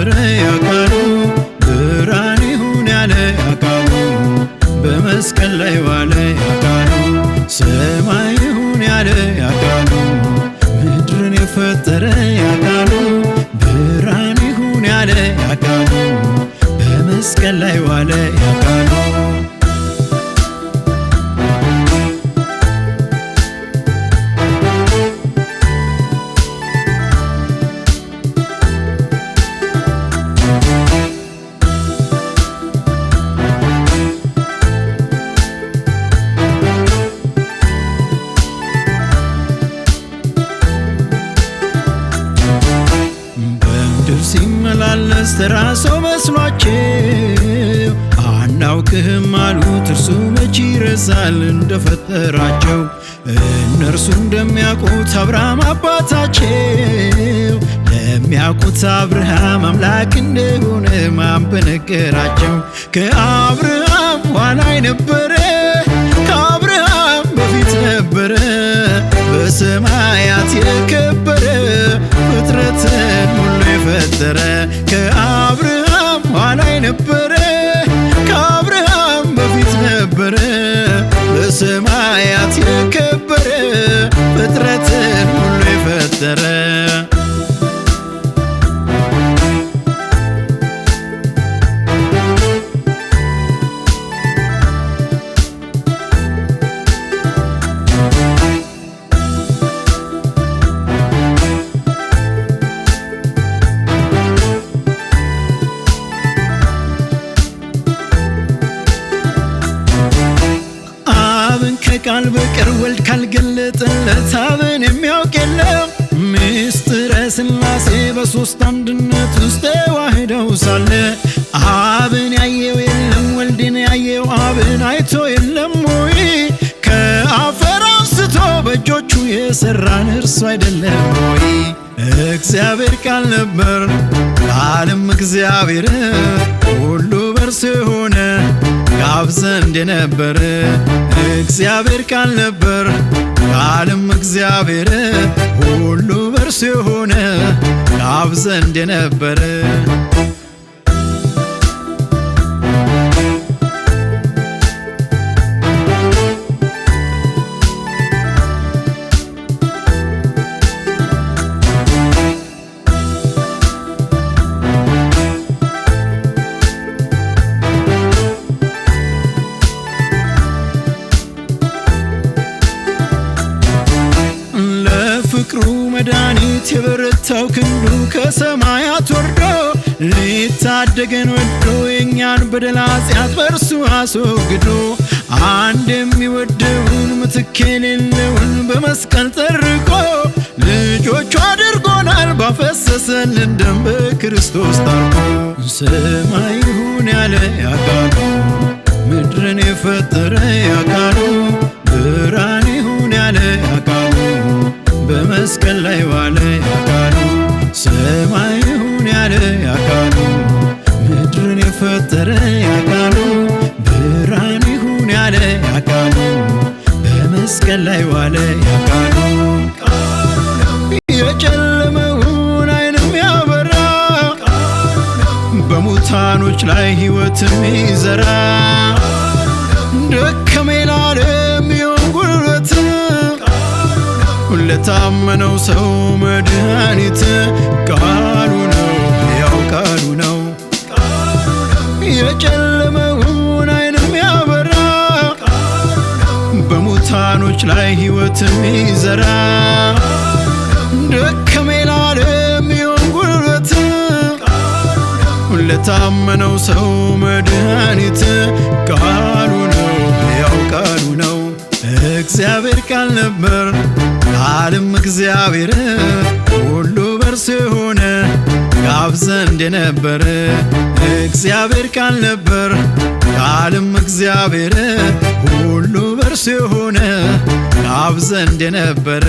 የፈጠረ ያቃሉ ብርሃን ይሁን ያለ ያቃሉ በመስቀል ላይ ዋለ ያቃሉ ሰማይ ይሁን ያለ ያቃሉ ምድርን የፈጠረ ያቃሉ ብርሃን ይሁን ያለ ያቃሉ በመስቀል ላይ ዋለ ያቃሉ ሲመላለስ ተራሶ መስሏቸው አናውቅህም አሉት እርሱ መች ይረሳል እንደፈጠራቸው እነርሱ እንደሚያውቁት አብርሃም አባታቸው ለሚያውቁት አብርሃም አምላክ እንደሆነ ማን በነገራቸው ከአብርሃም ኋላ ነበረ ከአብርሃም በፊት ነበረ በሰማያት የከበረ ፍጥረትን ሁሉ የፈጠረ ከአብርሃም ኋላ ነበረ ከአብርሃም በፊት ነበረ በሰማያት የከበረ ፍጥረትን ሁሉ የፈጠረ ቃል በቀር ወልድ ካልገለጠለት አብን የሚያውቅ የለም ምስጢረ ሥላሴ በሦስት አንድነት ውስጥ ተዋህደው ሳለ አብን ያየው የለም ወልድን ያየው አብን አይቶ የለም ወይ ከአፈር አንስቶ በእጆቹ የሠራን እርሱ አይደለም ወይ እግዚአብሔር ቃል ነበር ቃልም እግዚአብሔር ሁሉ በእርሱ የሆነ ከአብ ዘንድ የነበረ እግዚአብሔር ቃል ነበር ቃልም እግዚአብሔር ሁሉ በእርሱ የሆነ ከአብ ዘንድ የነበረ ፍቅሩ መድኃኒት የበረታው ክንዱ ከሰማያት ወርዶ ሊታደገን ወዶ የእኛን በደል ኃጢአት በእርሱ አስወግዶ አንድ የሚወደውን ምትክ የሌለውን በመስቀል ጠርቆ ልጆቹ አድርጎናል ባፈሰሰልን ደም በክርስቶስ ታርቆ ሰማይ ይሁን ያለ ያቃሉ ምድርን የፈጠረ ያቃሉ ብርሃን ይሁን ያለ ያቃሉ በመስቀል ላይ ዋለ ያቃሉ ሰማይ ይሁን ያለ ያቃሉ ምድርን የፈጠረ ያቃሉ ብርሃን ይሁን ያለ ያቃሉ በመስቀል ላይ ዋለ ያቃሉ የጨለመውን ዓይንም ያበራ በሙታኖች ላይ ሕይወትም ይዘራ ደከመ ላለም ይሁን ጉልበት ለታመነው ሰው መድኃኒት ቃሉ ነው ያው ቃሉ ነው የጨለመውን ዓይንም ያበራ በሙታኖች ላይ ሕይወትም ይዘራ ደከመ ላለም ይሁን ጉልበት ለታመነው ሰው መድኃኒት ቃሉ ነው ያው ቃሉ ነው እግዚአብሔር ቃል ነበር ቃልም እግዚአብሔር ሁሉ በእርሱ የሆነ ከአብ ዘንድ የነበረ እግዚአብሔር ቃል ነበር ቃልም እግዚአብሔር ሁሉ በእርሱ የሆነ ከአብ ዘንድ የነበረ